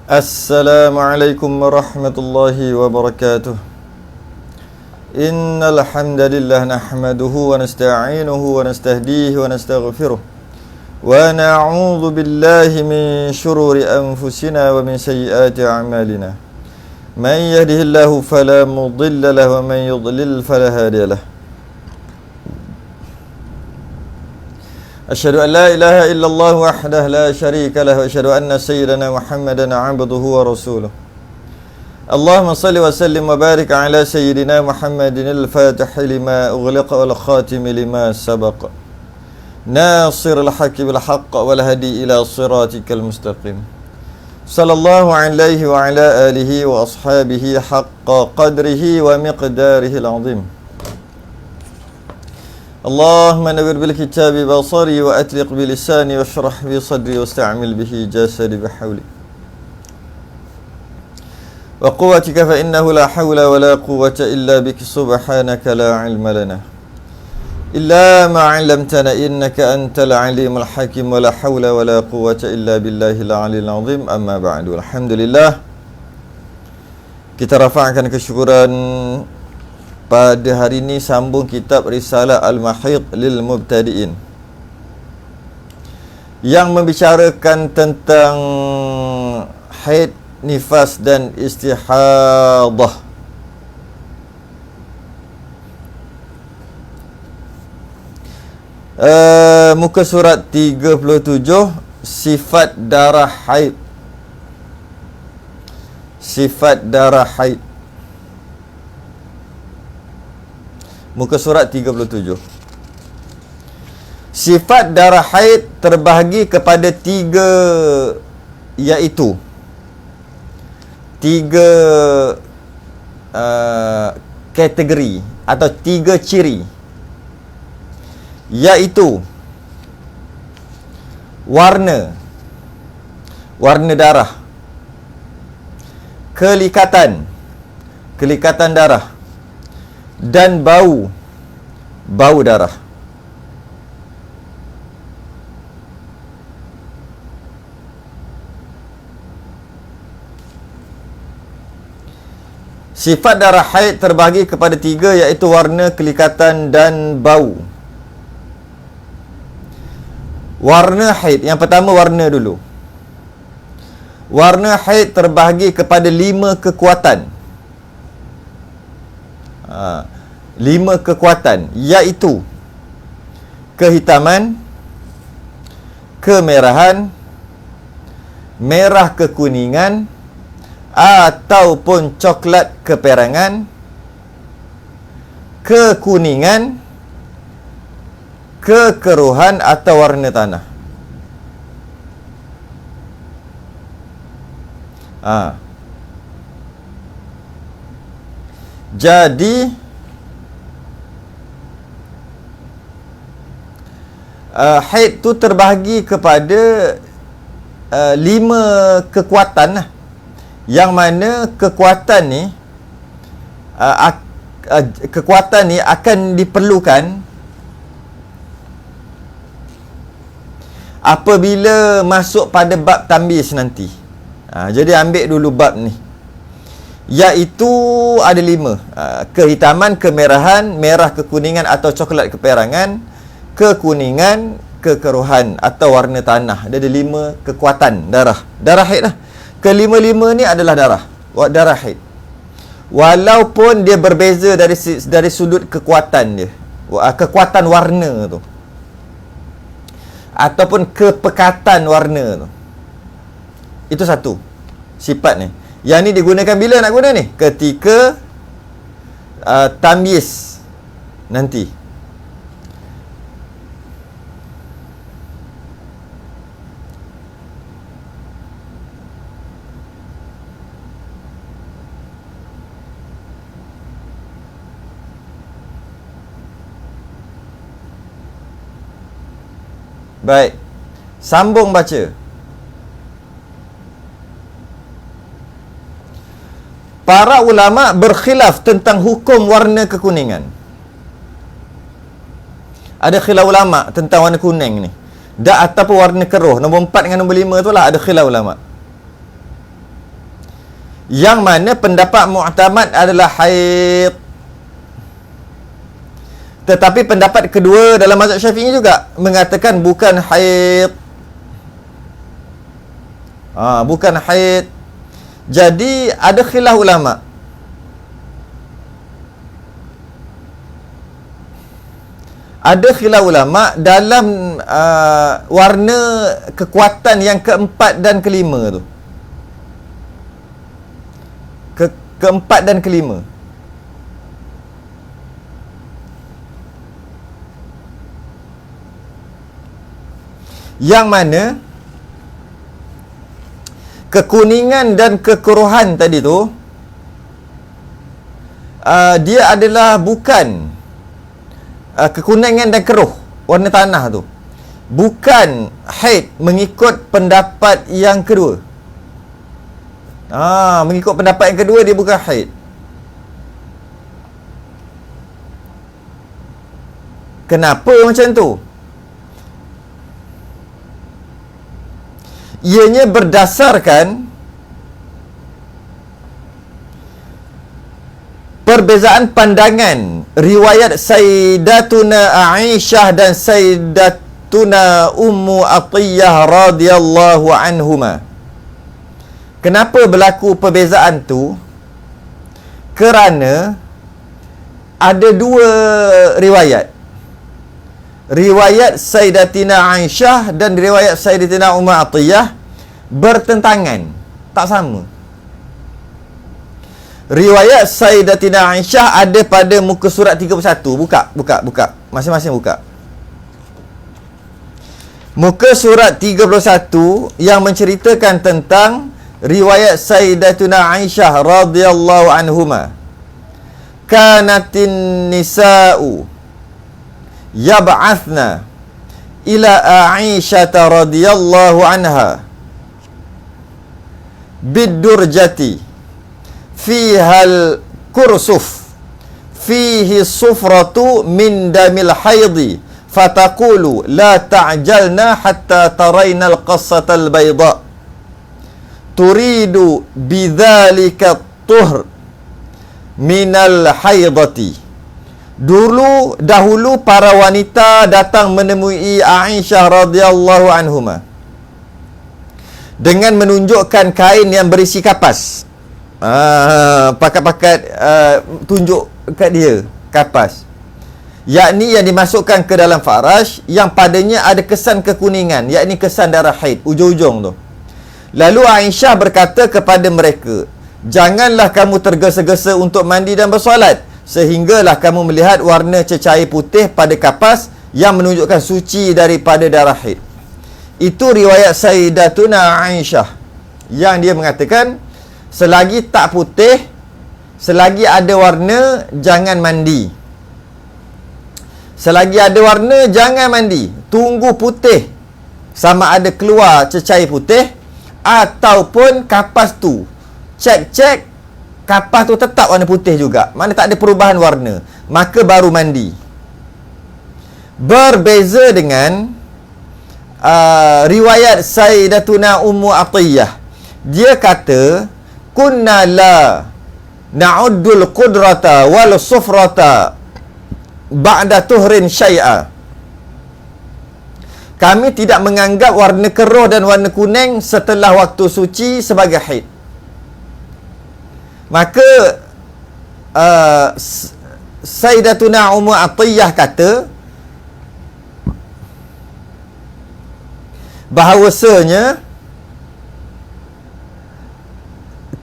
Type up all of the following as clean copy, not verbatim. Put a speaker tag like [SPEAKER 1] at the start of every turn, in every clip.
[SPEAKER 1] Assalamualaikum warahmatullahi wabarakatuh. Innal hamdalillah nahmaduhu wa nasta'inuhu wa nastahdihi wa nastaghfiruh. Wa na'udzu billahi min shururi anfusina wa min sayyiati a'malina. Man yahdihillahu fala mudilla lahu wa man yudlil fala hadiya lahu. Asyhadu an la ilaha illallah wahdahu la syarika lahu wa asyhadu anna sayyidana Muhammadan 'abduhu wa rasuluh. Allahumma salli wa sallim wa barik ala sayyidina Muhammadin al-Fatih lima ughliqa wal khatim lima sabaq. Nasirul haqqi bil haqq wal hadi ila siratikal mustaqim. Sallallahu alaihi wa ala alihi wa ashabihi haqqa qadrihi wa miqdarihi al-'azim. Allahumma nawwir bil kitabi basari wa atliq bi lisani wa shrah bi sadri wa sta'mil bihi jasadi bi hawli wa quwwatika fa innahu la hawla wa la quwwata illa bika subhanaka la ilma lana illa ma 'allamtana innaka antal alimul hakim wa la hawla wa la quwwata illa billahil aliyyil azim. Amma ba'du. Alhamdulillah, kita rafa'kan kesyukuran pada hari ini sambung kitab Risalah Al-Mahid lil Mubtadi'in yang membicarakan tentang haid, nifas dan istihadah. Muka surat 37, sifat darah haid. Sifat darah haid. Muka surat 37. Sifat darah haid terbahagi kepada tiga, iaitu tiga kategori atau tiga ciri, iaitu warna darah, kelikatan darah, dan bau darah. Sifat darah haid terbahagi kepada tiga, iaitu warna, kelikatan dan bau. Warna haid, yang pertama warna dulu. Warna haid terbahagi kepada 5 kekuatan. 5 kekuatan, iaitu kehitaman, kemerahan, merah kekuningan ataupun coklat keperangan, kekuningan, kekeruhan atau warna tanah. Jadi haid tu terbahagi kepada 5 kekuatan lah. Yang mana kekuatan ni akan diperlukan apabila masuk pada bab tamyiz nanti. Jadi ambil dulu bab ni, iaitu ada 5. Kehitaman, kemerahan, merah kekuningan atau coklat keperangan, kekuningan, kekeruhan atau warna tanah. Dia ada 5 kekuatan darah haid lah. Kelima-lima ni adalah darah haid, walaupun dia berbeza dari sudut kekuatan dia, kekuatan warna tu ataupun kepekatan warna tu. Itu satu sifat ni. Yang ni digunakan bila nak guna ni? Ketika tamyiz nanti. Baik, sambung baca. Para ulama berkhilaf tentang hukum warna kekuningan. Ada khilaf ulama tentang warna kuning ni. Dak ataupun warna keruh. Nombor 4 dengan nombor 5 tu lah ada khilaf ulama. Yang mana pendapat mu'tamad adalah haid. Tetapi pendapat kedua dalam mazhab Syafi'i juga mengatakan bukan haid. Bukan haid. Jadi ada khilaf ulama. Ada khilaf ulama dalam warna kekuatan yang keempat dan kelima tu. Keempat dan kelima. Yang mana kekuningan dan kekeruhan tadi tu dia adalah bukan kekuningan dan keruh warna tanah tu bukan haid mengikut pendapat yang kedua. Mengikut pendapat yang kedua dia bukan haid. Kenapa macam tu? Ianya berdasarkan perbezaan pandangan riwayat Sayyidatuna Aisyah dan Sayyidatuna Ummu Atiyah radhiyallahu anhuma. Kenapa berlaku perbezaan tu? Kerana ada dua riwayat. Riwayat Sayyidatina Aisyah dan riwayat Sayyidatina Ummu Atiyah bertentangan, tak sama. Riwayat Sayyidatina Aisyah ada pada muka surat 31. Buka. Masing-masing buka. Muka surat 31 yang menceritakan tentang riwayat Sayyidatuna Aisyah radhiyallahu anhuma. Kanatin nisa'u yab'athna ila Aisyah radhiyallahu anha bidurjati fiha al-kursuf fihi sufratu min damil haidi fataqulu la ta'jalna hatta tarayna al-qassata al-bayda turidu bidzalika tuhr minal haidati. Dahulu para wanita datang menemui Aisyah radhiyallahu anhuma dengan menunjukkan kain yang berisi kapas. Pakat-pakat tunjuk kat dia kapas, yakni yang dimasukkan ke dalam faraj yang padanya ada kesan kekuningan, yakni kesan darah haid ujung-ujung tu. Lalu Aisyah berkata kepada mereka, janganlah kamu tergesa-gesa untuk mandi dan bersolat sehinggalah kamu melihat warna cecair putih pada kapas yang menunjukkan suci daripada darah haid. Itu riwayat Sayyidatuna Aisyah yang dia mengatakan selagi tak putih, selagi ada warna, jangan mandi. Selagi ada warna, jangan mandi. Tunggu putih, sama ada keluar cecair putih ataupun kapas tu cek kapas tu tetap warna putih juga, mana tak ada perubahan warna, maka baru mandi. Berbeza dengan riwayat Sayyidatuna Ummu Atiyah. Dia kata kunna la na'uddul qudrata wal sufrata ba'da tuhrin syai'a. Kami tidak menganggap warna keruh dan warna kuning setelah waktu suci sebagai haid. Maka Sayyidatuna Ummu Atiyah kata bahawasanya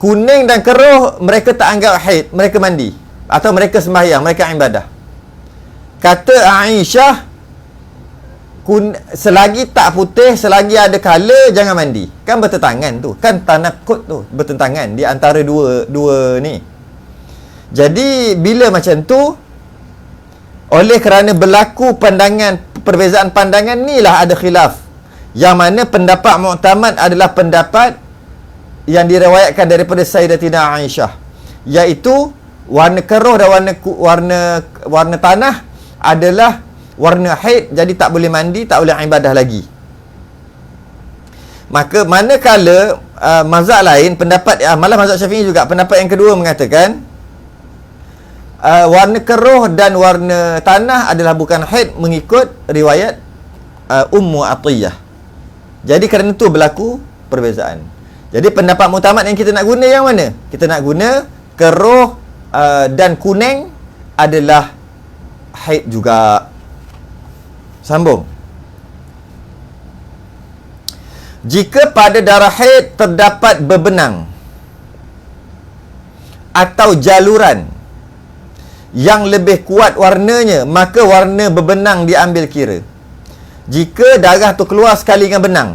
[SPEAKER 1] kuning dan keruh mereka tak anggap haid, mereka mandi atau mereka sembahyang, mereka ibadah. Kata Aisyah, selagi tak putih, selagi ada colour, jangan mandi. Kan bertentangan tu, kan tanakut tu, bertentangan di antara dua ni. Jadi bila macam tu, oleh kerana berlaku perbezaan pandangan ni lah ada khilaf, yang mana pendapat mu'tamad adalah pendapat yang diriwayatkan daripada Sayyidatina Aisyah, iaitu warna keruh dan warna tanah adalah warna haid, jadi tak boleh mandi, tak boleh ibadah lagi. Maka manakala mazhab lain, pendapat malah mazhab Syafi'i juga, pendapat yang kedua mengatakan warna keruh dan warna tanah adalah bukan haid mengikut riwayat Ummu Atiyah. Jadi kerana itu berlaku perbezaan. Jadi pendapat muktamad yang kita nak guna yang mana? Kita nak guna keruh dan kuning adalah haid juga. Sambung. Jika pada darah haid terdapat bebenang atau jaluran yang lebih kuat warnanya, maka warna bebenang diambil kira. Jika darah tu keluar sekali dengan benang,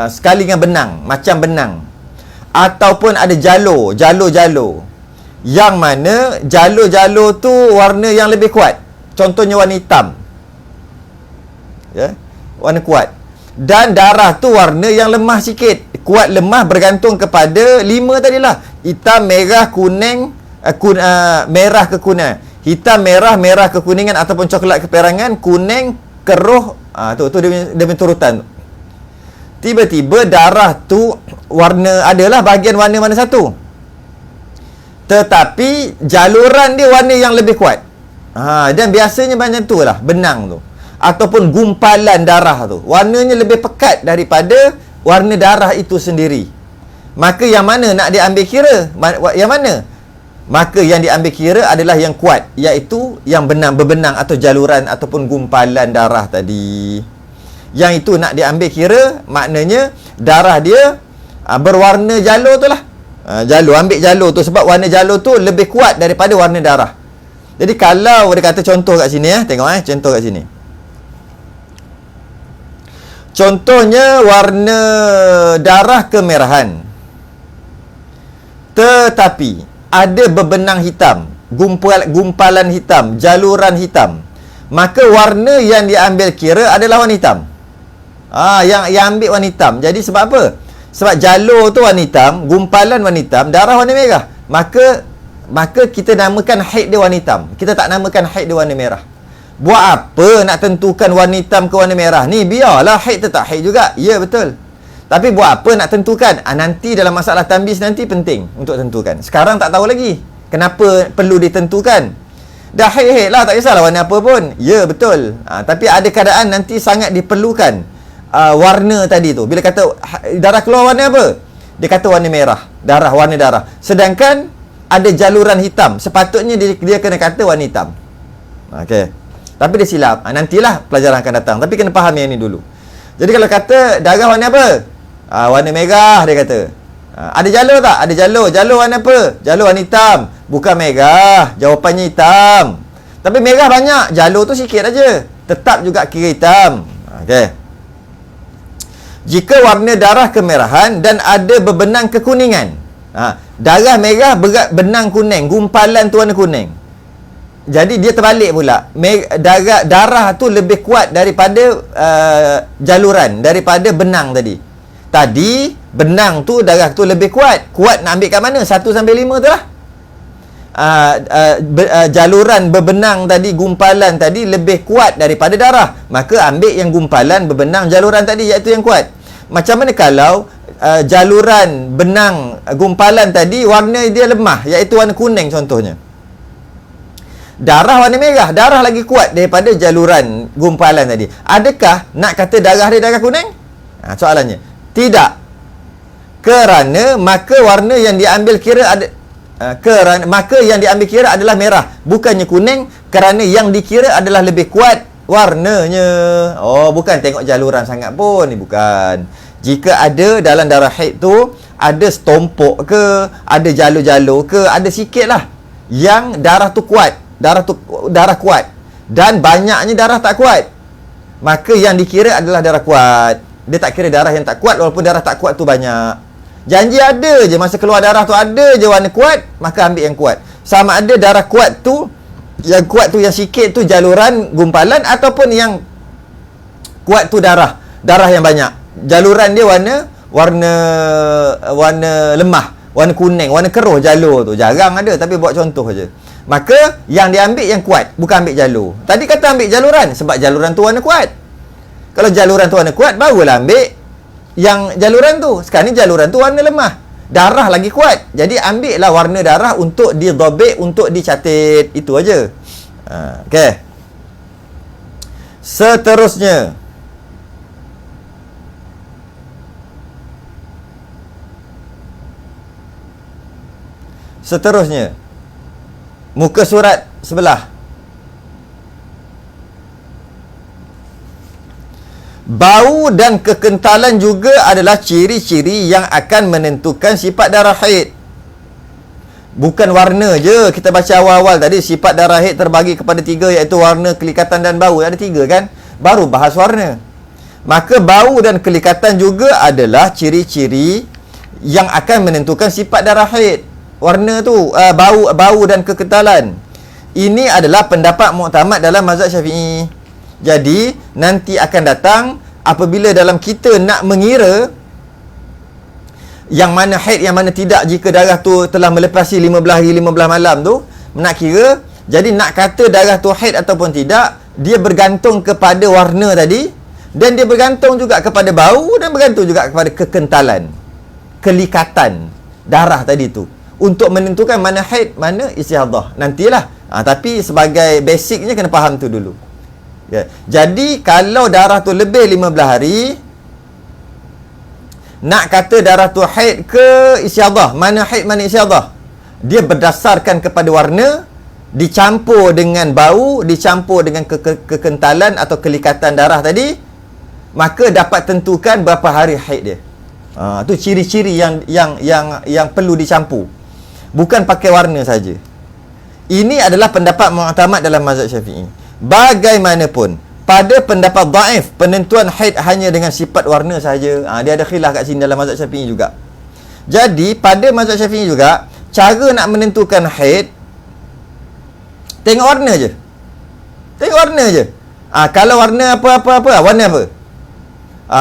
[SPEAKER 1] sekali dengan benang, macam benang, ataupun ada jalur yang mana jalur tu warna yang lebih kuat, contohnya warna hitam, ya, warna kuat, dan darah tu warna yang lemah sikit. Kuat lemah bergantung kepada 5 tadilah, hitam, merah, kuning, merah kekuningan, hitam, merah, merah kekuningan ataupun coklat keperangan, kuning, keruh. Tu dia punya turutan. Tiba-tiba darah tu warna, adalah bahagian warna mana satu, tetapi jaluran dia warna yang lebih kuat. Dan biasanya macam tu lah benang tu, ataupun gumpalan darah tu warnanya lebih pekat daripada warna darah itu sendiri. Maka yang mana nak diambil kira? Yang mana? Maka yang diambil kira adalah yang kuat, iaitu yang berbenang atau jaluran ataupun gumpalan darah tadi. Yang itu nak diambil kira, maknanya darah dia berwarna jalur tu lah. Ambil jalur tu, sebab warna jalur tu lebih kuat daripada warna darah. Jadi kalau dia kata contoh kat sini, tengok contoh kat sini. Contohnya warna darah kemerahan, tetapi ada bebenang hitam, gumpalan hitam, jaluran hitam, maka warna yang diambil kira adalah warna hitam. Yang ambil warna hitam. Jadi sebab apa? Sebab jalur tu warna hitam, gumpalan warna hitam, darah warna merah. Maka kita namakan haid dia warna hitam. Kita tak namakan haid dia warna merah. Buat apa nak tentukan warna hitam ke warna merah ni? Biarlah haid tetap haid juga. Ya, betul. Tapi buat apa nak tentukan? Nanti dalam masalah tambis nanti penting untuk tentukan. Sekarang tak tahu lagi. Kenapa perlu ditentukan? Dah haid lah, tak kisahlah warna apa pun. Ya, betul. Tapi ada keadaan nanti sangat diperlukan warna tadi tu. Bila kata darah keluar warna apa? Dia kata warna merah. Warna darah. Sedangkan ada jaluran hitam. Sepatutnya dia kena kata warna hitam. Okey. Tapi dia silap. Nantilah pelajaran akan datang. Tapi kena faham yang ni dulu. Jadi kalau kata darah warna apa? Warna merah, dia kata. Ada jalur tak? Ada jalur. Jalur warna apa? Jalur warna hitam. Bukan merah. Jawapannya hitam. Tapi merah banyak. Jalur tu sikit aja. Tetap juga kira hitam. Okey. Jika warna darah kemerahan dan ada bebenang kekuningan. Darah merah, benang kuning. Gumpalan tu warna kuning. Jadi dia terbalik pula. Darah tu lebih kuat daripada jaluran, daripada benang tadi. Tadi benang tu, darah tu lebih kuat. Kuat nak ambil kat mana? 1 sampai 5 tu lah. Jaluran berbenang tadi, gumpalan tadi lebih kuat daripada darah. Maka ambil yang gumpalan berbenang jaluran tadi, iaitu yang kuat. Macam mana kalau jaluran benang gumpalan tadi warna dia lemah, iaitu warna kuning contohnya. Darah warna merah, darah lagi kuat daripada jaluran gumpalan tadi. Adakah nak kata darah dia darah kuning? Soalannya. Tidak. Kerana maka warna yang diambil kira maka yang diambil kira adalah merah, bukannya kuning, kerana yang dikira adalah lebih kuat warnanya. Bukan tengok jaluran sangat pun, ni bukan. Jika ada dalam darah haid tu ada stompok ke, ada jalur-jalur ke, ada sikit lah yang darah tu kuat, darah kuat, dan banyaknya darah tak kuat, maka yang dikira adalah darah kuat. Dia tak kira darah yang tak kuat, walaupun darah tak kuat tu banyak. Janji ada je masa keluar darah tu ada je warna kuat, maka ambil yang kuat. Sama ada darah kuat tu, yang kuat tu yang sikit tu jaluran gumpalan, ataupun yang kuat tu darah yang banyak. Jaluran dia warna lemah, warna kuning, warna keruh jalur tu. Jarang ada, tapi buat contoh je. Maka yang diambil yang kuat, bukan ambil jalur. Tadi kata ambil jaluran sebab jaluran tu warna kuat. Kalau jaluran tu warna kuat, barulah ambil yang jaluran tu. Sekarang ni jaluran tu warna lemah. Darah lagi kuat. Jadi ambillah warna darah untuk didhabit, untuk dicatat. Itu aja. Okey. Seterusnya. Muka surat sebelah. Bau dan kekentalan juga adalah ciri-ciri yang akan menentukan sifat darah haid. Bukan warna je. Kita baca awal-awal tadi, sifat darah haid terbagi kepada 3, iaitu warna, kelikatan dan bau. Ada 3 kan? Baru bahas warna. Maka bau dan kelikatan juga adalah ciri-ciri yang akan menentukan sifat darah haid. Warna tu, bau dan kekentalan. Ini adalah pendapat muktamad dalam mazhab Syafi'i. Jadi, nanti akan datang apabila dalam kita nak mengira yang mana haid, yang mana tidak, jika darah tu telah melepasi 15 hari 15 malam tu, nak kira. Jadi, nak kata darah tu haid ataupun tidak, dia bergantung kepada warna tadi, dan dia bergantung juga kepada bau, dan bergantung juga kepada kekentalan, kelikatan darah tadi tu, untuk menentukan mana haid, mana istihadah. Nantilah. Tapi sebagai basicnya kena faham tu dulu. Ya. Jadi kalau darah tu lebih 15 hari, nak kata darah tu haid ke istihadah, mana haid mana istihadah, dia berdasarkan kepada warna, dicampur dengan bau, dicampur dengan kekentalan atau kelikatan darah tadi, maka dapat tentukan berapa hari haid dia. Tu ciri-ciri yang perlu dicampur. Bukan pakai warna saja. Ini adalah pendapat muktamad dalam mazhab Syafi'i. Bagaimanapun, pada pendapat dhaif, penentuan haid hanya dengan sifat warna saja. Dia ada khilaf kat sini dalam mazhab Syafi'i juga. Jadi, pada mazhab Syafi'i juga, cara nak menentukan haid, tengok warna je. Tengok warna je. Kalau warna apa, warna apa?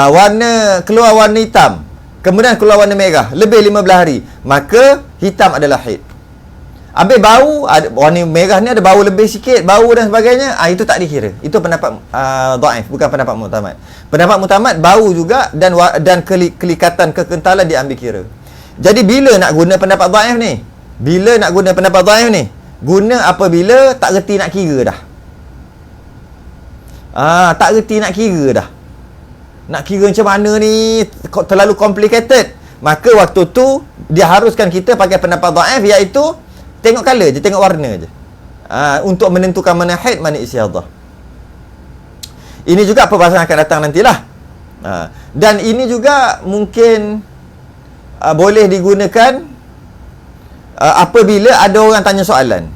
[SPEAKER 1] Warna, keluar warna hitam, kemudian keluar warna merah, lebih 15 hari, maka hitam adalah haid. Habis bau, warna merah ni ada bau lebih sikit, bau dan sebagainya, itu tak dikira. Itu pendapat dhaif, bukan pendapat muktamad. Pendapat muktamad, bau juga dan kelikatan, kekentalan diambil kira. Jadi bila nak guna pendapat dhaif ni? Bila nak guna pendapat dhaif ni? Guna apabila tak reti nak kira dah. Tak reti nak kira dah. Nak kira macam mana ni, terlalu complicated. Maka waktu tu dia haruskan kita pakai pendapat dhaif, iaitu tengok colour je, tengok warna je. Untuk menentukan mana haid, mana istihadah. Ini juga perbahasan akan datang nantilah. Dan ini juga mungkin boleh digunakan apabila ada orang tanya soalan.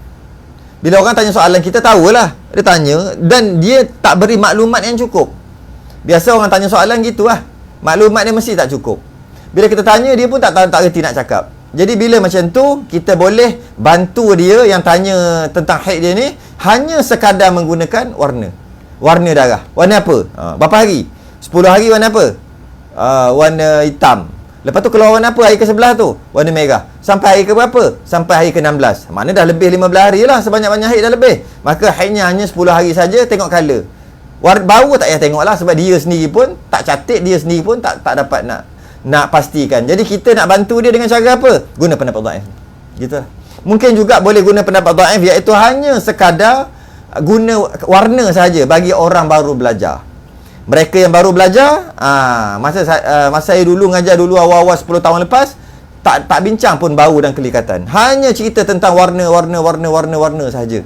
[SPEAKER 1] Bila orang tanya soalan, kita tahulah. Dia tanya dan dia tak beri maklumat yang cukup. Biasa orang tanya soalan gitu lah. Maklumat dia mesti tak cukup. Bila kita tanya, dia pun tak reti nak cakap. Jadi bila macam tu, kita boleh bantu dia yang tanya tentang haid dia ni, hanya sekadar menggunakan warna. Warna darah. Warna apa? Berapa hari? 10 hari warna apa? Warna hitam. Lepas tu keluar warna apa hari ke-11 tu? Warna merah. Sampai hari ke-berapa? Sampai hari ke-16. Maknanya dah lebih 15 hari lah. Sebanyak-banyak haid dah lebih. Maka haidnya hanya 10 hari saja. Tengok colour. Bau tak payah tengok lah. Sebab dia sendiri pun tak catat, dia sendiri pun tak dapat nak pastikan. Jadi kita nak bantu dia dengan cara apa? Guna pendapat dhaif. Gitu lah. Mungkin juga boleh guna pendapat dhaif, iaitu hanya sekadar guna warna saja bagi orang baru belajar. Mereka yang baru belajar, masa saya dulu mengajar dulu awal-awal 10 tahun lepas, tak bincang pun bau dan kelikatan. Hanya cerita tentang warna saja.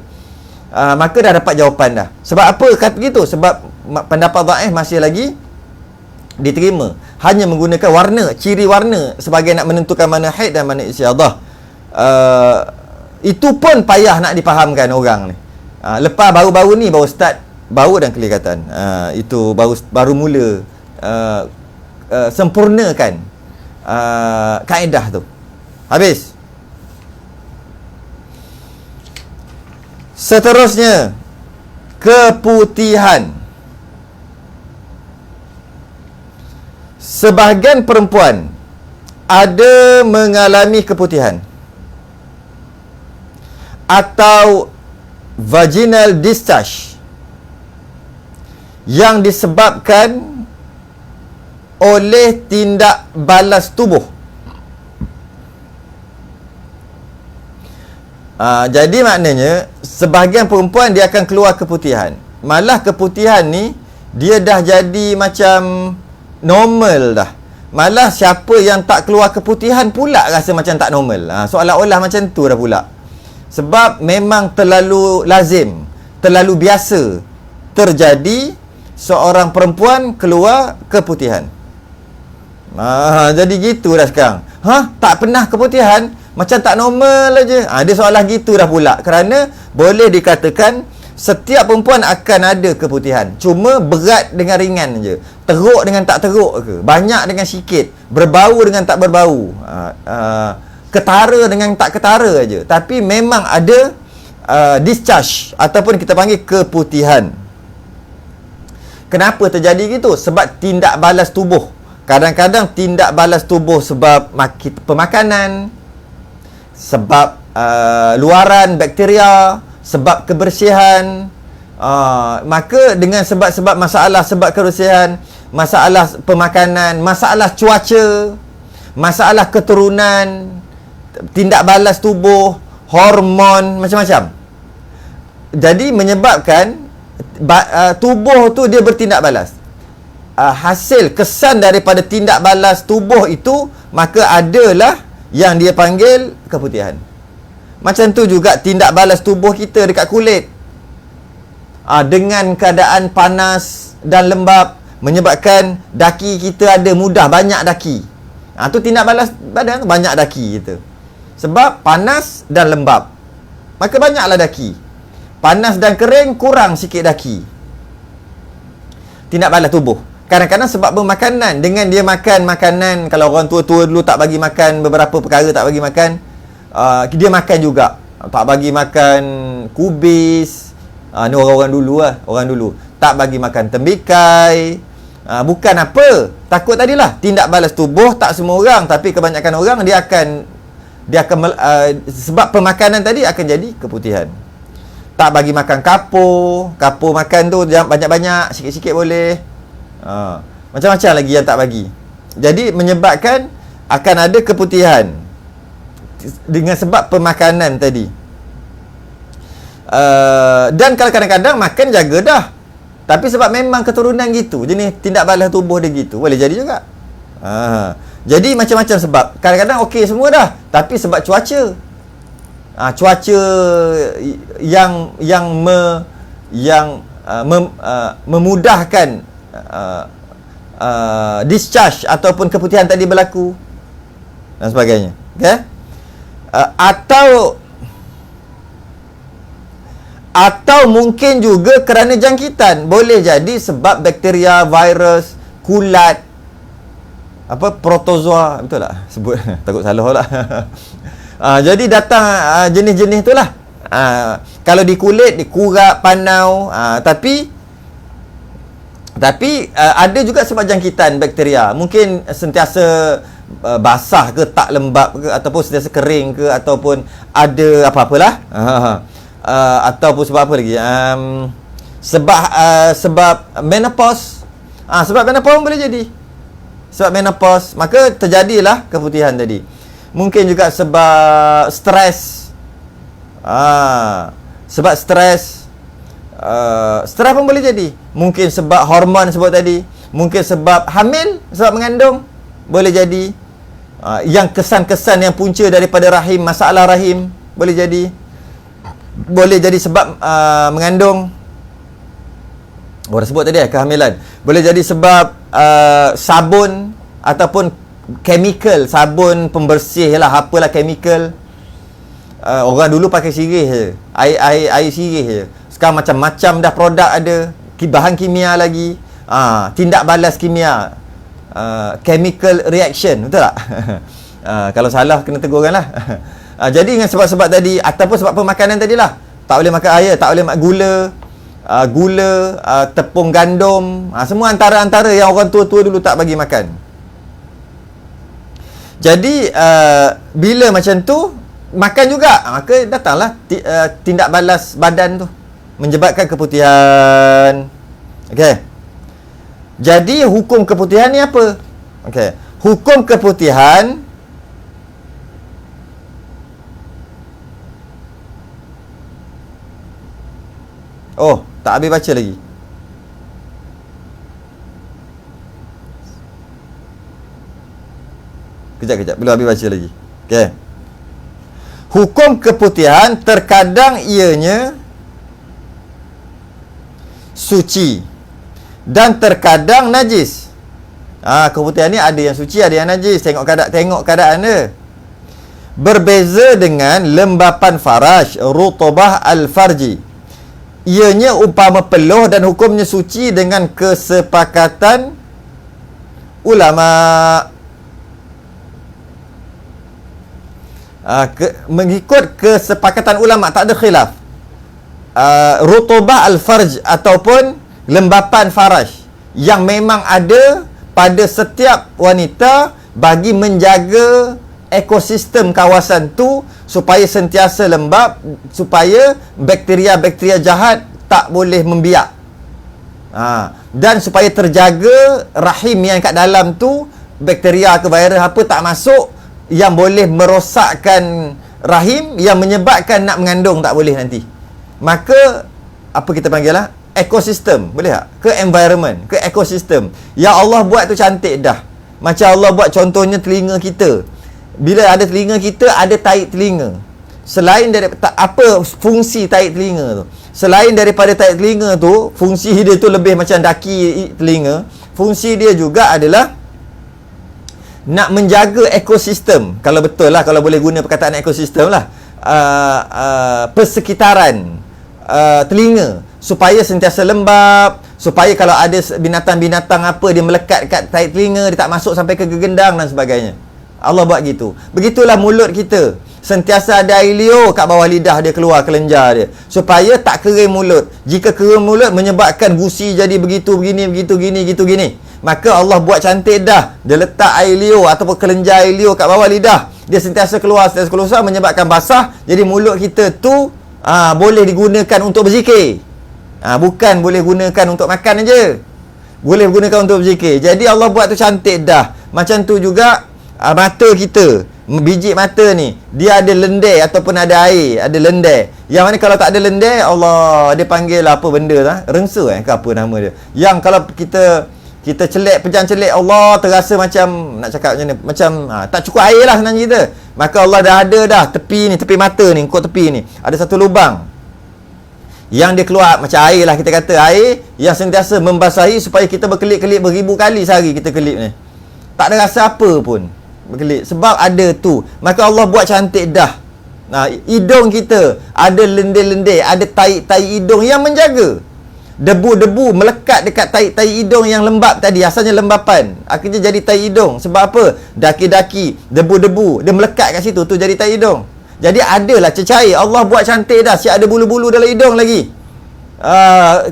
[SPEAKER 1] Maka dah dapat jawapan dah. Sebab apa kata begitu? Sebab pendapat dhaif masih lagi diterima. Hanya menggunakan warna, ciri warna sebagai nak menentukan mana haid dan mana istihadah. Itu pun payah nak difahamkan orang ni. Lepas baru-baru ni baru start bau dan kelikatan. Itu baru mula sempurnakan kaedah tu. Habis. Seterusnya, keputihan. Sebahagian perempuan ada mengalami keputihan atau vaginal discharge yang disebabkan oleh tindak balas tubuh. Jadi maknanya sebahagian perempuan dia akan keluar keputihan. Malah keputihan ni dia dah jadi macam normal dah. Malah siapa yang tak keluar keputihan pula rasa macam tak normal. Seolah-olah macam tu dah pula. Sebab memang terlalu lazim, terlalu biasa terjadi seorang perempuan keluar keputihan. Jadi gitu dah sekarang. Tak pernah keputihan, macam tak normal aja. Dia seolah gitu dah pula. Kerana boleh dikatakan setiap perempuan akan ada keputihan. Cuma berat dengan ringan je. Teruk dengan tak teruk ke? Banyak dengan sikit. Berbau dengan tak berbau. Ketara dengan tak ketara aja. Tapi memang ada discharge ataupun kita panggil keputihan. Kenapa terjadi gitu? Sebab tindak balas tubuh. Kadang-kadang tindak balas tubuh sebab pemakanan, sebab luaran bakteria, sebab kebersihan. Maka dengan sebab-sebab masalah sebab kebersihan, masalah pemakanan, masalah cuaca, masalah keturunan, tindak balas tubuh, hormon, macam-macam. Jadi menyebabkan tubuh tu dia bertindak balas. Hasil kesan daripada tindak balas tubuh itu, maka adalah yang dia panggil keputihan. Macam tu juga tindak balas tubuh kita dekat kulit. Dengan keadaan panas dan lembab menyebabkan daki kita ada mudah banyak daki. Tu tindak balas badan, banyak daki kita. Sebab panas dan lembab, maka banyaklah daki. Panas dan kering, kurang sikit daki. Tindak balas tubuh. Kadang-kadang sebab bermakanan. Dengan dia makan makanan, kalau orang tua-tua dulu tak bagi makan beberapa perkara, tak bagi makan, dia makan juga. Tak bagi makan kubis. Ni orang-orang dulu lah. Orang dulu tak bagi makan tembikai. Bukan apa, takut tadilah tindak balas tubuh. Tak semua orang, tapi kebanyakan orang dia akan sebab pemakanan tadi akan jadi keputihan. Tak bagi makan kapur. Kapur makan tu banyak-banyak, sikit-sikit boleh. Macam-macam lagi yang tak bagi. Jadi menyebabkan akan ada keputihan dengan sebab pemakanan tadi. Dan kalau kadang-kadang makan jaga dah, tapi sebab memang keturunan gitu, jenis tindak balas tubuh dia gitu, boleh jadi juga. Jadi macam-macam sebab. Kadang-kadang okey semua dah, tapi sebab cuaca. Cuaca yang memudahkan discharge ataupun keputihan tadi berlaku dan sebagainya. Okey? Atau mungkin juga kerana jangkitan. Boleh jadi sebab bakteria, virus, kulat, protozoa, betul tak sebut? Takut salah pula. Jadi datang jenis-jenis itulah. Kalau di kulit, di kurap, panau, tapi ada juga sebab jangkitan bakteria. Mungkin sentiasa basah ke, tak lembab ke, ataupun sentiasa kering ke, ataupun ada apa-apalah. Ataupun sebab apa lagi? Sebab menopause. Sebab menopause boleh jadi. Sebab menopause, maka terjadilah keputihan tadi. Mungkin juga sebab stres. Sebab stres. Stres pun boleh jadi. Mungkin sebab hormon sebut tadi. Mungkin sebab hamil, sebab mengandung, boleh jadi. Yang kesan-kesan yang punca daripada rahim, masalah rahim, boleh jadi. Boleh jadi sebab mengandung. Orang sebut tadi kehamilan. Boleh jadi sebab sabun ataupun chemical, sabun pembersih lah, apalah chemical. Orang dulu pakai sirih je, air sirih je. Sekarang macam-macam dah produk ada, bahan kimia lagi, tindak balas kimia, chemical reaction, betul tak? Kalau salah kena tegurkan lah. Jadi dengan sebab-sebab tadi, ataupun sebab pemakanan tadilah, tak boleh makan air, tak boleh makan gula, tepung gandum, semua antara-antara yang orang tua-tua dulu tak bagi makan. Jadi bila macam tu makan juga, maka datanglah tindak balas badan tu, menyebabkan keputihan. Okey. Jadi hukum keputihan ni apa? Okey. Hukum keputihan oh, tak habis baca lagi. Kejap, belum habis baca lagi. Okey. Hukum keputihan terkadang ianya suci dan terkadang najis. Keputihan ni ada yang suci, ada yang najis. Tengok keadaan dia. Berbeza dengan lembapan faraj, rutubah al-farji. Ianya umpama peluh dan hukumnya suci dengan kesepakatan ulama. Mengikut kesepakatan ulama, tak ada khilaf. Rutubah al-farj ataupun lembapan faraj yang memang ada pada setiap wanita bagi menjaga ekosistem kawasan tu supaya sentiasa lembap, supaya bakteria-bakteria jahat tak boleh membiak. Dan supaya terjaga rahim yang kat dalam tu, bakteria ke virus apa tak masuk yang boleh merosakkan rahim, yang menyebabkan nak mengandung tak boleh nanti. Maka apa kita panggil lah, ekosistem, boleh tak? Ke environment, ke ekosistem. Ya Allah buat tu cantik dah. Macam Allah buat contohnya telinga kita. Bila ada telinga kita, ada tahi telinga. Selain dari apa fungsi tahi telinga tu? Selain daripada tahi telinga tu, fungsi dia tu lebih macam daki telinga. Fungsi dia juga adalah nak menjaga ekosistem. Kalau betul lah, kalau boleh guna perkataan ekosistem lah, persekitaran telinga, supaya sentiasa lembap, supaya kalau ada binatang-binatang apa dia melekat kat tahi telinga, dia tak masuk sampai ke gegendang dan sebagainya. Allah buat gitu. Begitulah mulut kita, sentiasa ada air liur kat bawah lidah dia, keluar kelenjar dia, supaya tak kering mulut. Jika kering mulut menyebabkan gusi jadi begitu, begini, begitu, gini, gitu, gini, maka Allah buat cantik dah. Dia letak air liur ataupun kelenjar air liur kat bawah lidah, dia sentiasa keluar, menyebabkan basah. Jadi mulut kita tu boleh digunakan untuk berzikir. Bukan boleh gunakan untuk makan aja. Boleh gunakan untuk berzikir. Jadi Allah buat tu cantik dah. Macam tu juga mata kita, biji mata ni, dia ada lendir ataupun ada air, ada lendir. Yang mana kalau tak ada lendir, Allah, dia panggil apa benda lah, rengsa ke apa nama dia. Yang kalau kita celek, pejam celek, Allah terasa macam, nak cakap macam ni, macam tak cukup air lah senang kita. Maka Allah dah ada dah tepi ni, tepi mata ni, kok tepi ni, ada satu lubang yang dia keluar macam air lah, kita kata air yang sentiasa membasahi, supaya kita berkelip-kelip beribu kali sehari kita kelip ni, tak ada rasa apa pun berkelip, sebab ada tu. Maka Allah buat cantik dah. Hidung kita ada lendir-lendir, ada tahi hidung yang menjaga. Debu-debu melekat dekat tahi hidung yang lembap tadi, asalnya lembapan, akhirnya jadi tahi hidung. Sebab apa? Daki-daki, debu-debu, dia melekat kat situ, tu jadi tahi hidung. Jadi adalah cecair. Allah buat cantik dah, siap ada bulu-bulu dalam hidung lagi.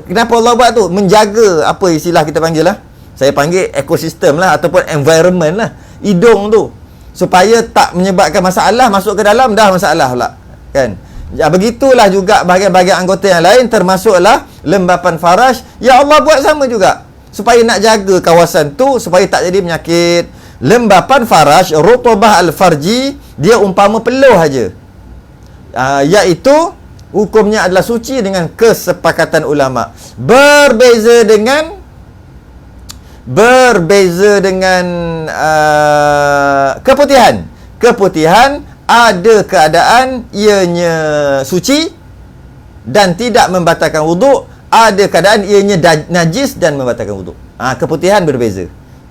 [SPEAKER 1] Kenapa Allah buat tu? Menjaga, apa istilah kita panggil lah, saya panggil ekosistem lah, ataupun environment lah, hidung tu, supaya tak menyebabkan masalah masuk ke dalam, dah masalah pula kan. Begitulah juga bahagian-bahagian anggota yang lain, termasuklah lembapan faraj. Ya Allah buat sama juga, supaya nak jaga kawasan tu, supaya tak jadi penyakit. Lembapan faraj, rutubah al-farji, dia umpama peluh aja, iaitu hukumnya adalah suci dengan kesepakatan ulama. Berbeza dengan keputihan. Keputihan ada keadaan ianya suci dan tidak membatalkan wuduk, ada keadaan ianya najis dan membatalkan wuduk. Keputihan berbeza.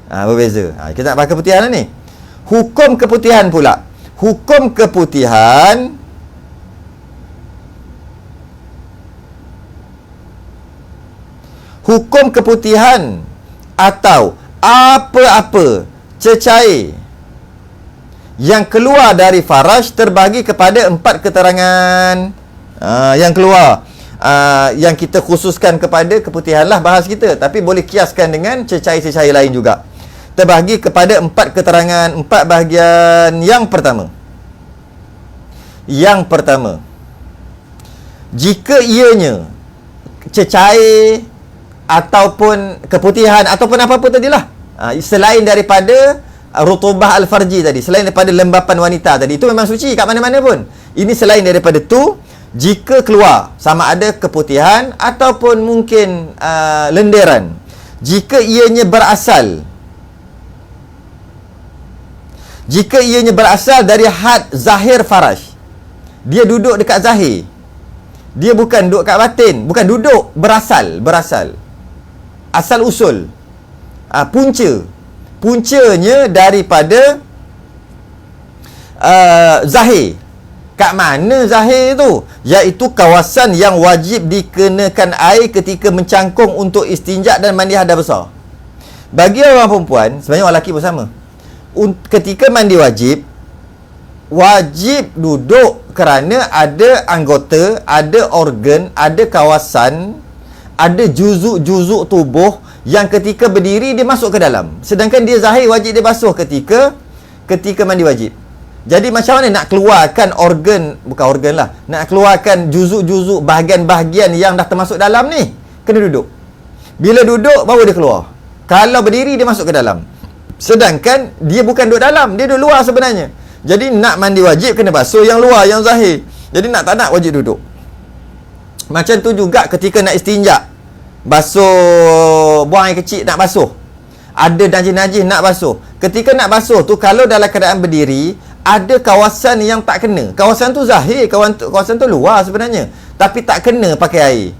[SPEAKER 1] Berbeza. Kita nak bahas keputihan ni. Hukum keputihan pula. Hukum keputihan atau apa-apa cecair yang keluar dari faraj terbagi kepada 4 keterangan. Yang keluar, yang kita khususkan kepada keputihan lah bahas kita, tapi boleh kiaskan dengan cecair-cecair lain juga. Terbagi kepada 4 keterangan, 4 bahagian. Yang pertama, jika ianya cecair ataupun keputihan ataupun apa-apa tadilah, Selain daripada rutubah al-farji tadi, selain daripada lembapan wanita tadi, itu memang suci kat mana-mana pun. Ini selain daripada tu, jika keluar sama ada keputihan ataupun mungkin lenderan, jika ianya berasal dari had zahir faraj, dia duduk dekat zahir, dia bukan duduk kat batin, bukan duduk, berasal asal usul, puncanya daripada zahir. Kat mana zahir tu? Iaitu kawasan yang wajib dikenakan air ketika mencangkung untuk istinja dan mandi hadas besar. Bagi orang perempuan, sebenarnya orang lelaki pun sama, ketika mandi wajib duduk kerana ada anggota, ada organ, ada kawasan, ada juzuk-juzuk tubuh yang ketika berdiri dia masuk ke dalam. Sedangkan dia zahir wajib dia basuh ketika mandi wajib. Jadi macam mana nak keluarkan nak keluarkan juzuk-juzuk, bahagian-bahagian yang dah termasuk dalam ni? Kena duduk. Bila duduk baru dia keluar. Kalau berdiri dia masuk ke dalam. Sedangkan dia bukan duduk dalam, dia duduk luar sebenarnya. Jadi nak mandi wajib kena basuh yang luar, yang zahir. Jadi tak nak wajib duduk. Macam tu juga ketika nak istinja, basuh, buang air kecil nak basuh, ada najis-najis nak basuh. Ketika nak basuh tu, kalau dalam keadaan berdiri, ada kawasan yang tak kena. Kawasan tu zahir, kawasan tu luar sebenarnya, tapi tak kena pakai air.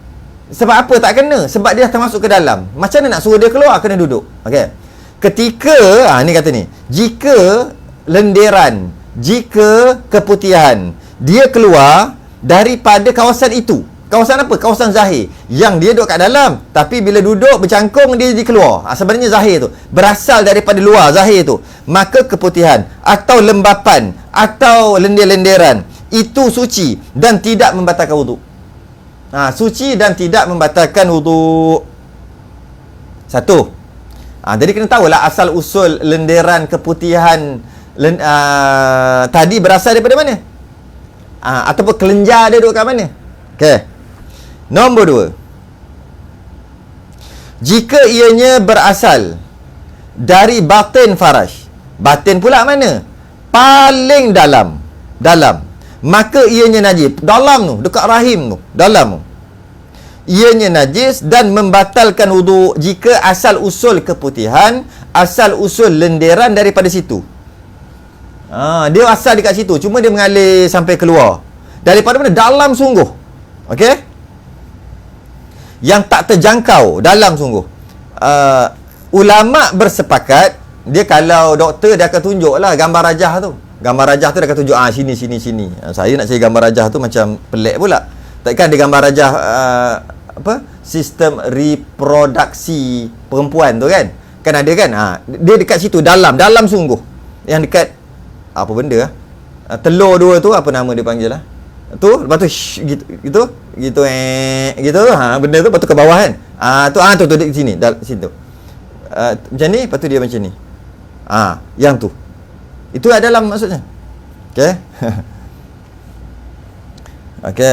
[SPEAKER 1] Sebab apa tak kena? Sebab dia dah termasuk ke dalam. Macam mana nak suruh dia keluar? Kena duduk. Okey. Ketika ni kata ni, jika lenderan, jika keputihan, dia keluar daripada kawasan itu. Kawasan apa? Kawasan zahir, yang dia duduk kat dalam, tapi bila duduk bercangkung dia keluar. Sebenarnya zahir tu berasal daripada luar, zahir tu. Maka keputihan atau lembapan atau lendir-lenderan itu suci dan tidak membatalkan wuduk. Suci dan tidak membatalkan wuduk. Satu. Jadi kena tahulah asal usul lenderan, keputihan tadi berasal daripada mana? Ataupun kelenjar dia duduk kat mana? Okey. Nombor 2. Jika ianya berasal dari batin faraj. Batin pula mana? Paling dalam. Maka ianya najis. Dalam tu, dekat rahim tu, dalam tu. Ianya najis dan membatalkan wuduk jika asal usul keputihan, asal usul lenderan daripada situ. Dia asal dekat situ, cuma dia mengalir sampai keluar. Daripada mana? Dalam sungguh. Okey? Yang tak terjangkau, dalam sungguh. Ulama bersepakat, dia kalau doktor dia akan tunjuk lah gambar rajah tu. Gambar rajah tu dia akan tunjuk sini. Saya nak cari gambar rajah tu macam pelik pula. Takkan ada gambar rajah sistem reproduksi perempuan tu kan? Kan ada kan? Dia dekat situ, dalam sungguh. Yang dekat apa benda telur dua tu, apa nama dia panggil lah? Tu lepas tu gitu benda tu lepas tu ke bawah kan. Tu di sini, situ. Macam ni, lepas tu dia macam ni. Yang tu. Itu adalah maksudnya. Okey. Okey,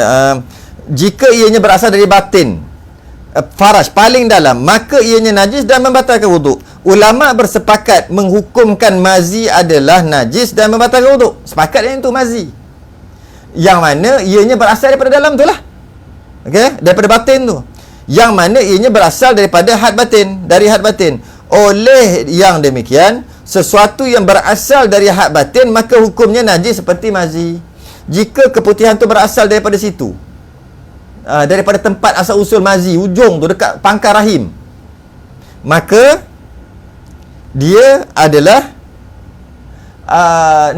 [SPEAKER 1] jika ianya berasal dari batin faraj paling dalam, maka ianya najis dan membatalkan wuduk. Ulama bersepakat menghukumkan mazi adalah najis dan membatalkan wuduk. Sepakat yang itu mazi. Yang mana ianya berasal daripada dalam tu lah. Okey, daripada batin tu. Yang mana ianya berasal daripada had batin, dari had batin. Oleh yang demikian, sesuatu yang berasal dari had batin maka hukumnya najis seperti mazi. Jika keputihan tu berasal daripada situ, daripada tempat asal usul mazi, ujung tu dekat pangkal rahim, maka dia adalah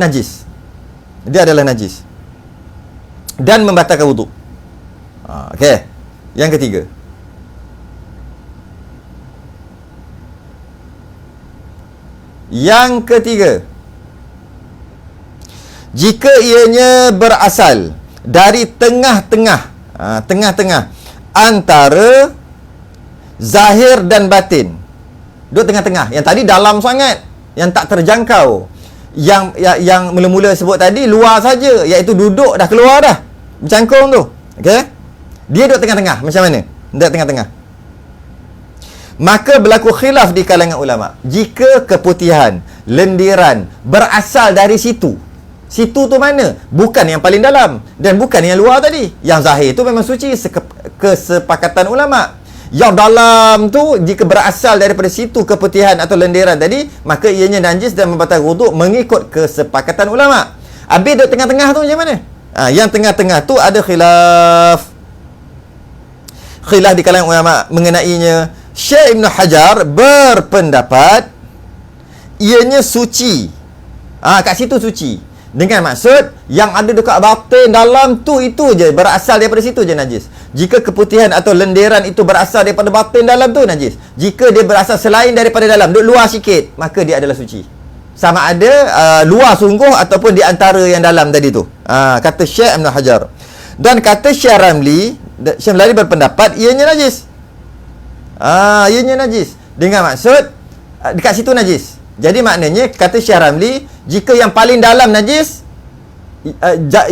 [SPEAKER 1] najis. Dia adalah najis dan membatalkan wuduk. Okey. Yang ketiga, jika ianya berasal dari tengah-tengah antara zahir dan batin. Duduk tengah-tengah. Yang tadi dalam sangat, yang tak terjangkau. Yang mula-mula sebut tadi luar saja, iaitu duduk dah keluar dah, bercangkung tu. Okey? Dia duduk tengah-tengah. Macam mana? Duduk tengah-tengah. Maka berlaku khilaf di kalangan ulama. Jika keputihan, lendiran berasal dari situ. Situ tu mana? Bukan yang paling dalam dan bukan yang luar tadi. Yang zahir tu memang suci, kesepakatan ulama. Yang dalam tu jika berasal daripada situ keputihan atau lendiran tadi, maka ianya najis dan membatalkan wuduk mengikut kesepakatan ulama. Habis duduk tengah-tengah tu macam mana? Yang tengah-tengah tu ada khilaf. Khilaf di kalangan ulama mengenainya. Syekh Ibn Hajar berpendapat ianya suci. Kat situ suci. Dengan maksud yang ada dekat batin dalam tu itu je, berasal daripada situ je najis. Jika keputihan atau lendiran itu berasal daripada batin dalam tu najis. Jika dia berasal selain daripada dalam, duduk luar sikit, maka dia adalah suci. Sama ada luar sungguh ataupun di antara yang dalam tadi tu. Kata Syekh Ibn Hajar. Dan kata Syekh Ramli berpendapat ianya najis. Ianya najis. Dengan maksud dekat situ najis. Jadi maknanya kata Syekh Ramli, jika yang paling dalam najis,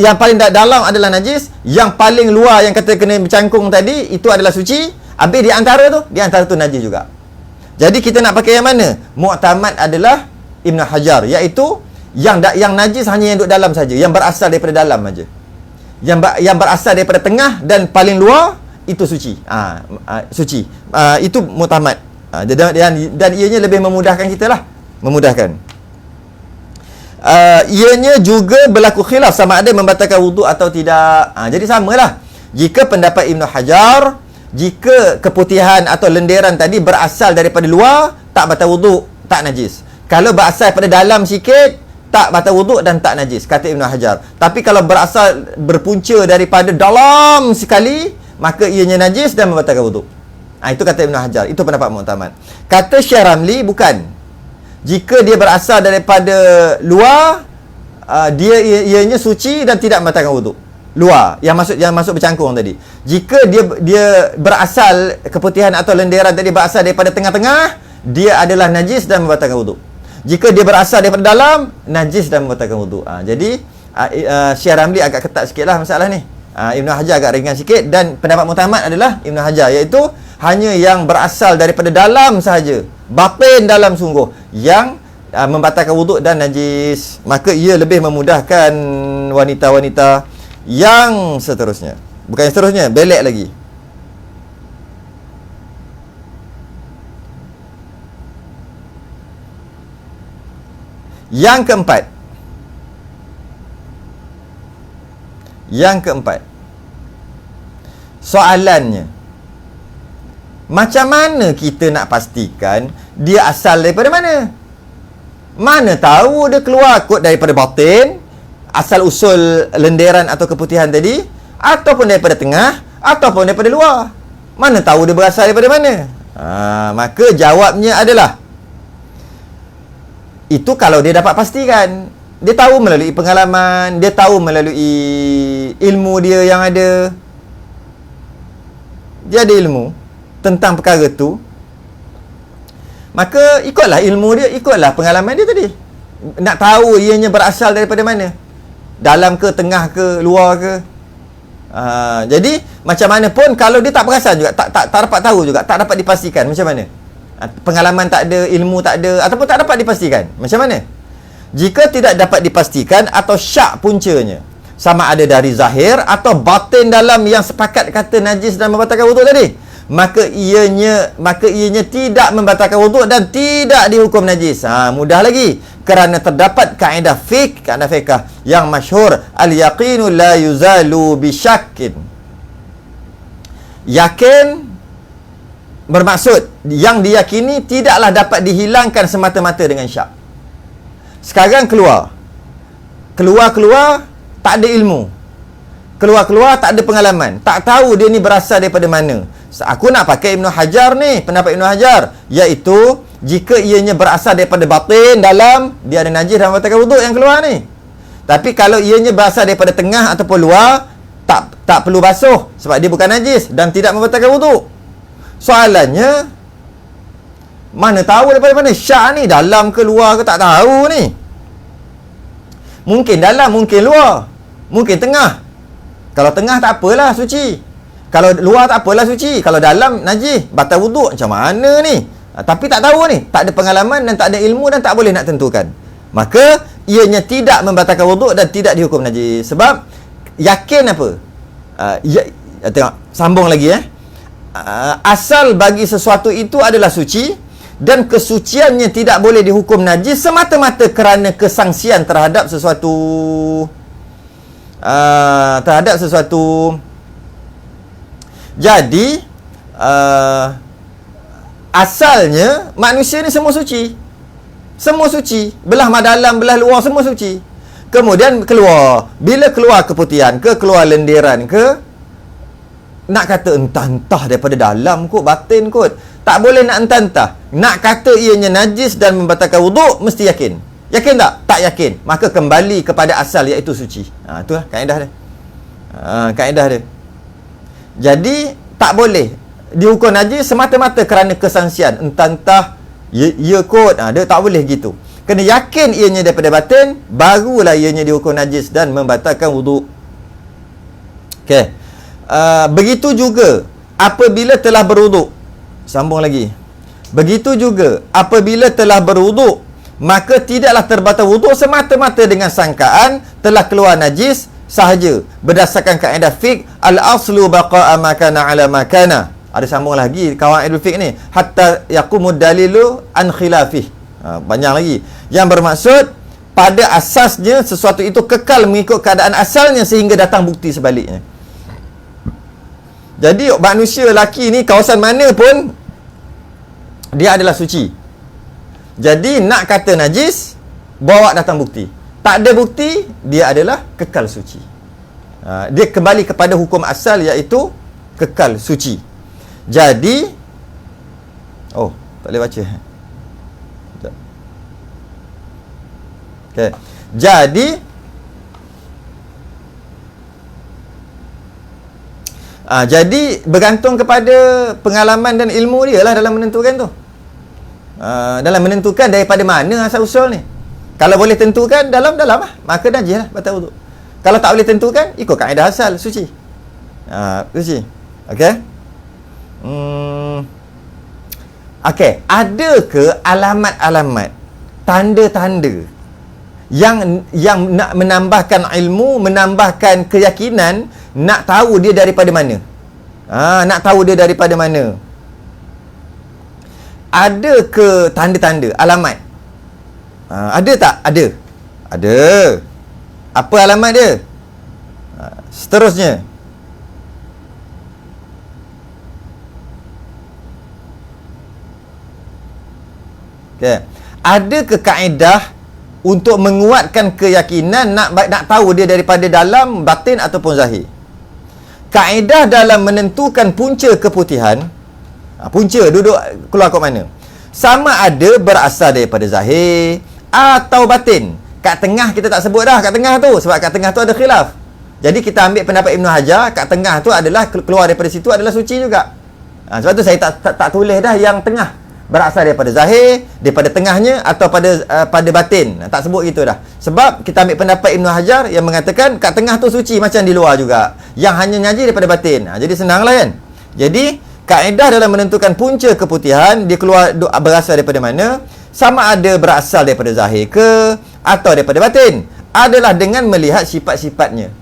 [SPEAKER 1] yang paling dalam adalah najis, yang paling luar yang kata kena bercangkung tadi itu adalah suci, habis di antara tu najis juga. Jadi kita nak pakai yang mana? Mu'tamad adalah Ibn Hajar, iaitu yang najis hanya yang duduk dalam saja, yang berasal daripada dalam saja. Yang berasal daripada tengah dan paling luar itu suci. Suci. Itu mu'tamad. Dan ianya lebih memudahkan kita lah. Memudahkan. Ianya juga berlaku khilaf sama ada membatalkan wuduk atau tidak. Jadi samalah. Jika pendapat Ibn Hajar, jika keputihan atau lendiran tadi berasal daripada luar, tak batal wuduk, tak najis. Kalau berasal daripada dalam sikit, tak batal wuduk dan tak najis, kata Ibn Hajar. Tapi kalau berpunca daripada dalam sekali, maka ianya najis dan membatalkan wuduk. Itu kata Ibn Hajar. Itu pendapat mu'tamad. Kata Syekh Ramli, bukan. Jika dia berasal daripada luar, ianya suci dan tidak membatalkan wuduk. Luar, yang masuk bercangkung tadi. Jika dia berasal keputihan atau lendiran tadi berasal daripada tengah-tengah, dia adalah najis dan membatalkan wuduk. Jika dia berasal daripada dalam, najis dan membatalkan wuduk. Jadi Syekh Ramli agak ketat sikitlah masalah ni. Ibn Hajar agak ringan sikit, dan pendapat mu'tamad adalah Ibn Hajar, iaitu hanya yang berasal daripada dalam sahaja, batin dalam sungguh, yang membatalkan wuduk dan najis. Maka ia lebih memudahkan wanita-wanita yang seterusnya. Bukan yang seterusnya, belek lagi. Yang keempat, soalannya, macam mana kita nak pastikan dia asal daripada mana? Mana tahu dia keluar kot daripada batin, asal usul lendiran atau keputihan tadi, ataupun daripada tengah, ataupun daripada luar. Mana tahu dia berasal daripada mana? Maka jawabnya adalah, itu kalau dia dapat pastikan. Dia tahu melalui pengalaman, dia tahu melalui ilmu dia yang ada. Dia ada ilmu tentang perkara tu, maka ikutlah ilmu dia, ikutlah pengalaman dia tadi. Nak tahu ianya berasal daripada mana, dalam ke, tengah ke, luar ke. Jadi macam mana pun kalau dia tak perasan juga, tak dapat tahu juga, tak dapat dipastikan macam mana, pengalaman tak ada, ilmu tak ada, ataupun tak dapat dipastikan macam mana. Jika tidak dapat dipastikan atau syak puncanya, sama ada dari zahir atau batin dalam yang sepakat kata najis dan membatalkan wuduk tadi, maka ianya tidak membatalkan wuduk dan tidak dihukum najis. Mudah lagi, kerana terdapat kaedah fiqh yang masyhur, al-yaqinu la yuzalu bisyakkin. Yakin bermaksud yang diyakini tidaklah dapat dihilangkan semata-mata dengan syak. Sekarang keluar tak ada ilmu, keluar tak ada pengalaman, tak tahu dia ni berasal daripada mana. Aku nak pakai Ibn Hajar ni, pendapat Ibn Hajar, iaitu jika ianya berasal daripada batin dalam, dia ada najis dan membatalkan wuduk yang keluar ni. Tapi kalau ianya berasal daripada tengah ataupun luar, tak perlu basuh sebab dia bukan najis dan tidak membatalkan wuduk. Soalannya, mana tahu daripada mana syak ni, dalam ke luar ke, tak tahu ni. Mungkin dalam, mungkin luar, mungkin tengah. Kalau tengah tak apalah, suci. Kalau luar tak apalah suci, kalau dalam najis, batal wuduk. Macam mana ni? Tapi tak tahu ni, tak ada pengalaman dan tak ada ilmu dan tak boleh nak tentukan. Maka ianya tidak membatalkan wuduk dan tidak dihukum najis. Sebab yakin apa? Tengok, sambung lagi asal bagi sesuatu itu adalah suci dan kesuciannya tidak boleh dihukum najis semata-mata kerana kesangsian terhadap sesuatu Jadi asalnya manusia ni semua suci. Semua suci, belah dalam belah luar semua suci. Kemudian keluar, bila keluar keputihan ke, keluar lendiran ke, nak kata entah-entah daripada dalam kot, batin kot, tak boleh nak entah-entah. Nak kata ianya najis dan membatalkan wuduk, mesti yakin. Yakin tak? Tak yakin. Maka kembali kepada asal, iaitu suci. Itulah kaedah dia. Kaedah dia. Jadi tak boleh dihukum najis semata-mata kerana kesangsian. Entah-entah ya kot. Dia tak boleh gitu. Kena yakin ianya daripada batin, barulah ianya dihukum najis dan membatalkan wuduk. Okey. Begitu juga apabila telah berwuduk. Sambung lagi. Begitu juga apabila telah berwuduk, maka tidaklah terbatal wuduk semata-mata dengan sangkaan telah keluar najis sahaja. Berdasarkan kaedah fiqh, al-aslu baqa'a makana ala makana. Ada sambung lagi kawaidul fiqh ni, hatta yaqumud dalilu an khilafih. Banyak lagi. Yang bermaksud pada asasnya sesuatu itu kekal mengikut keadaan asalnya sehingga datang bukti sebaliknya. Jadi manusia lelaki ni kawasan mana pun dia adalah suci. Jadi nak kata najis, bawa datang bukti. Tak ada bukti, dia adalah kekal suci. Dia kembali kepada hukum asal, iaitu kekal suci. Jadi tak boleh baca. Okay. Jadi bergantung kepada pengalaman dan ilmu dia lah dalam menentukan tu. Dalam menentukan daripada mana asal usul ni. Kalau boleh tentukan dalam lah, maka najis lah, batal wuduk. Kalau tak boleh tentukan, ikut kaedah asal, suci. Suci. Okey. Okey, ada ke alamat-alamat, tanda-tanda yang nak menambahkan ilmu, menambahkan keyakinan, nak tahu dia daripada mana? Nak tahu dia daripada mana? Ada ke tanda-tanda, alamat? Ada tak? Ada. Apa alamat dia? Seterusnya. Okay. Ada ke kaedah untuk menguatkan keyakinan, nak tahu dia daripada dalam, batin ataupun zahir? Kaedah dalam menentukan punca keputihan, punca duduk keluar kat mana, sama ada berasal daripada zahir atau batin. Kat tengah kita tak sebut dah, kat tengah tu, sebab kat tengah tu ada khilaf. Jadi kita ambil pendapat Ibn Hajar, kat tengah tu adalah keluar daripada situ adalah suci juga. Sebab tu saya tak tulis dah yang tengah, berasal daripada zahir, daripada tengahnya atau pada batin. Tak sebut gitu dah. Sebab kita ambil pendapat Ibn Hajar yang mengatakan kat tengah tu suci macam di luar juga. Yang hanya najis daripada batin. Jadi senanglah kan. Jadi kaedah dalam menentukan punca keputihan, dia keluar berasal daripada mana, sama ada berasal daripada zahir ke atau daripada batin, adalah dengan melihat sifat-sifatnya.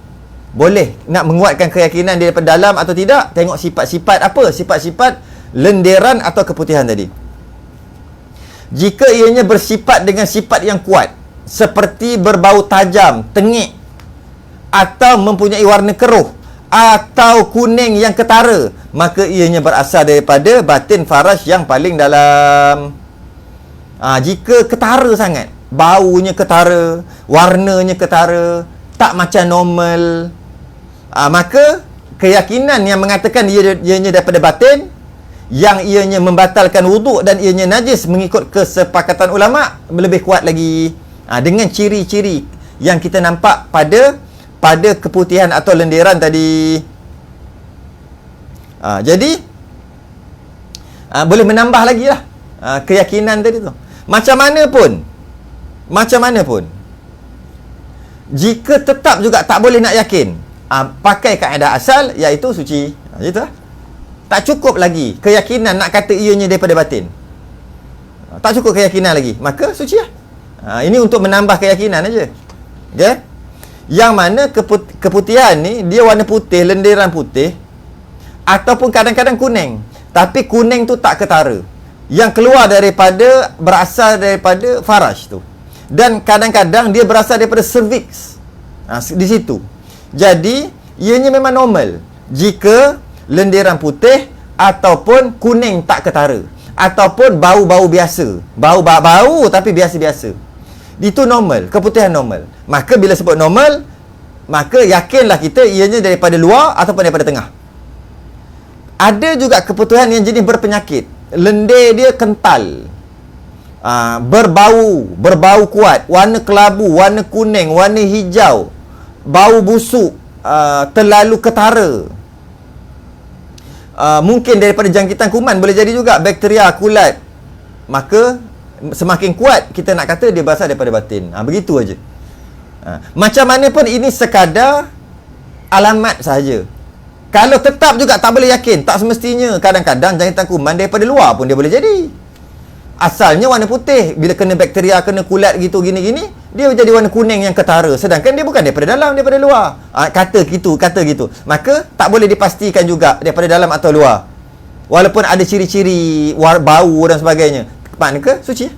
[SPEAKER 1] Boleh nak menguatkan keyakinan dia daripada dalam atau tidak, tengok sifat-sifat apa, sifat-sifat lendiran atau keputihan tadi. Jika ianya bersifat dengan sifat yang kuat, seperti berbau tajam, tengik, atau mempunyai warna keruh, atau kuning yang ketara, maka ianya berasal daripada batin faraj yang paling dalam. Jika ketara sangat, baunya ketara, warnanya ketara, tak macam normal, maka keyakinan yang mengatakan ianya daripada batin, yang ianya membatalkan wuduk dan ianya najis mengikut kesepakatan ulama' lebih kuat lagi, dengan ciri-ciri yang kita nampak pada keputihan atau lendiran tadi. Jadi boleh menambah lagi lah keyakinan tadi tu. Macam mana pun jika tetap juga tak boleh nak yakin, pakai kaedah asal, iaitu suci. Gitu lah. Tak cukup lagi keyakinan nak kata ianya daripada batin. Tak cukup keyakinan lagi, maka suci lah. Ini untuk menambah keyakinan aja. Okay? Yang mana keputihan ni dia warna putih, lendiran putih, ataupun kadang-kadang kuning. Tapi kuning tu tak ketara, yang keluar berasal daripada faraj tu. Dan kadang-kadang dia berasal daripada cervix. Di situ. Jadi ianya memang normal jika lendiran putih ataupun kuning tak ketara, ataupun bau-bau biasa, bau tapi biasa-biasa. Itu normal, keputihan normal. Maka bila sebut normal, maka yakinlah kita ianya daripada luar ataupun daripada tengah. Ada juga keputihan yang jenis berpenyakit. Lendir dia kental, berbau kuat, warna kelabu, warna kuning, warna hijau, bau busuk, terlalu ketara. Mungkin daripada jangkitan kuman, boleh jadi juga bakteria kulat. Maka semakin kuat kita nak kata dia berasal daripada batin. Begitu aja. Macam mana pun ini sekadar alamat sahaja. Kalau tetap juga tak boleh yakin, tak semestinya. Kadang-kadang jangkitan kuman daripada luar pun dia boleh jadi. Asalnya warna putih, bila kena bakteria, kena kulat gitu gini-gini, dia jadi warna kuning yang ketara, sedangkan dia bukan daripada dalam, daripada luar. Kata gitu. Maka tak boleh dipastikan juga daripada dalam atau luar, walaupun ada ciri-ciri bau dan sebagainya. Makna ke suci?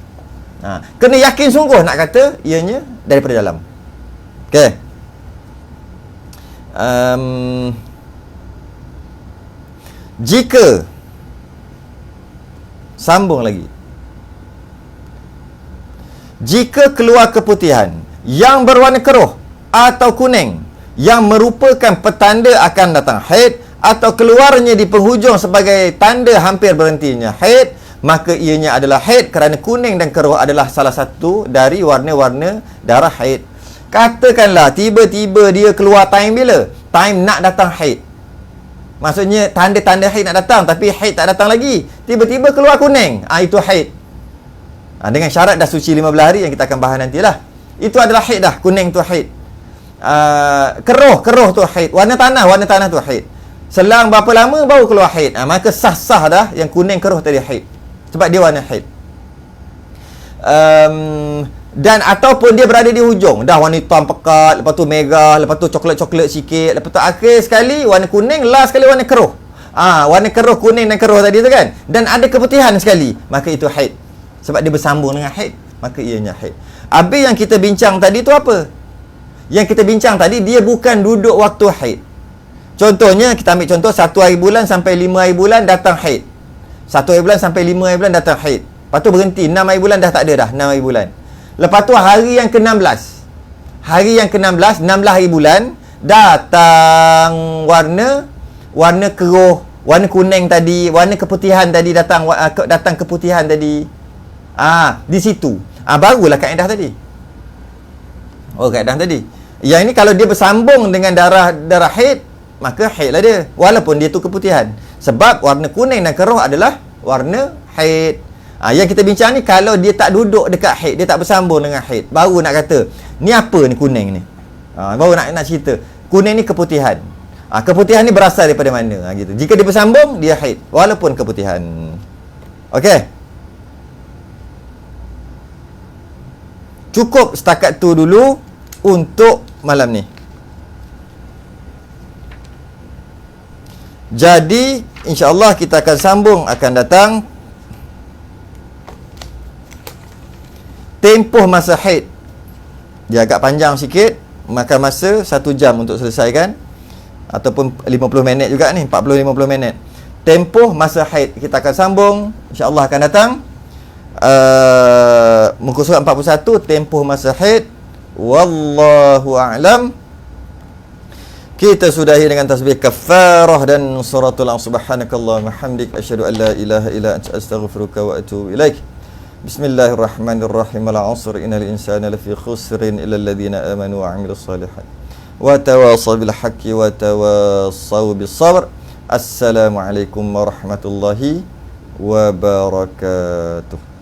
[SPEAKER 1] Kena yakin sungguh nak kata ianya daripada dalam. Okey. Jika sambung lagi, jika keluar keputihan yang berwarna keruh atau kuning yang merupakan petanda akan datang haid, atau keluarnya di penghujung sebagai tanda hampir berhentinya haid, maka ianya adalah haid, kerana kuning dan keruh adalah salah satu dari warna-warna darah haid. Katakanlah tiba-tiba dia keluar time bila? Time nak datang haid. Maksudnya tanda-tanda haid nak datang, tapi haid tak datang lagi. Tiba-tiba keluar kuning. Itu haid. Dengan syarat dah suci 15 hari yang kita akan bahas nantilah. Itu adalah haid dah. Kuning tu haid. Keruh tu haid. Warna tanah tu haid. Selang berapa lama baru keluar haid. Maka sah-sah dah yang kuning keruh tadi haid. Sebab dia warna haid. Dan ataupun dia berada di hujung, dah warna hitam pekat, lepas tu merah, lepas tu coklat-coklat sikit, lepas tu akhir sekali warna kuning, last sekali warna keruh. Warna keruh, kuning dan keruh tadi tu kan. Dan ada keputihan sekali, maka itu haid. Sebab dia bersambung dengan haid, maka ianya haid. Habis yang kita bincang tadi tu apa? Yang kita bincang tadi, dia bukan duduk waktu haid. Contohnya, kita ambil contoh 1 hari bulan sampai 5 hari bulan datang haid. 1 hari bulan sampai 5 hari bulan datang haid. Lepas tu berhenti, 6 hari bulan dah tak ada dah, 6 hari bulan. Lepas tu hari yang ke-16, hari yang ke-16, 16 hari bulan, datang warna keruh, warna kuning tadi, warna keputihan tadi datang, keputihan tadi. Di situ. Barulah kaedah tadi. Kaedah tadi. Yang ini kalau dia bersambung dengan darah haid, maka haid lah dia, walaupun dia tu keputihan. Sebab warna kuning dan keruh adalah warna haid. Yang kita bincang ni kalau dia tak duduk dekat haid, dia tak bersambung dengan haid, baru nak kata ni apa ni kuning ni. Baru nak cerita kuning ni keputihan. Keputihan ni berasal daripada mana, gitu. Jika dia bersambung, dia haid walaupun keputihan. Okey, cukup setakat tu dulu untuk malam ni. Jadi insya-Allah kita akan sambung akan datang. Tempoh masa haid dia agak panjang sikit, makan masa 1 jam untuk selesaikan, ataupun 50 minit juga ni, 40-50 minit. Tempoh masa haid kita akan sambung insya-Allah akan datang. Muka surat 41, tempoh masa haid. Wallahu a'lam. Kita sudahi dengan tasbih kafarah dan suratul subhanakallahumma hamdik asyhadu an la ilaha illa anta astaghfiruka wa atubu ilaik. Bismillahirrahmanirrahim. Al-'asr innal insana lafi khusrin illa alladhina amanu wa 'amilus shalihat wa tawassaw bil haqqi wa tawassaw bis sabr. Assalamualaikum warahmatullahi wabarakatuh.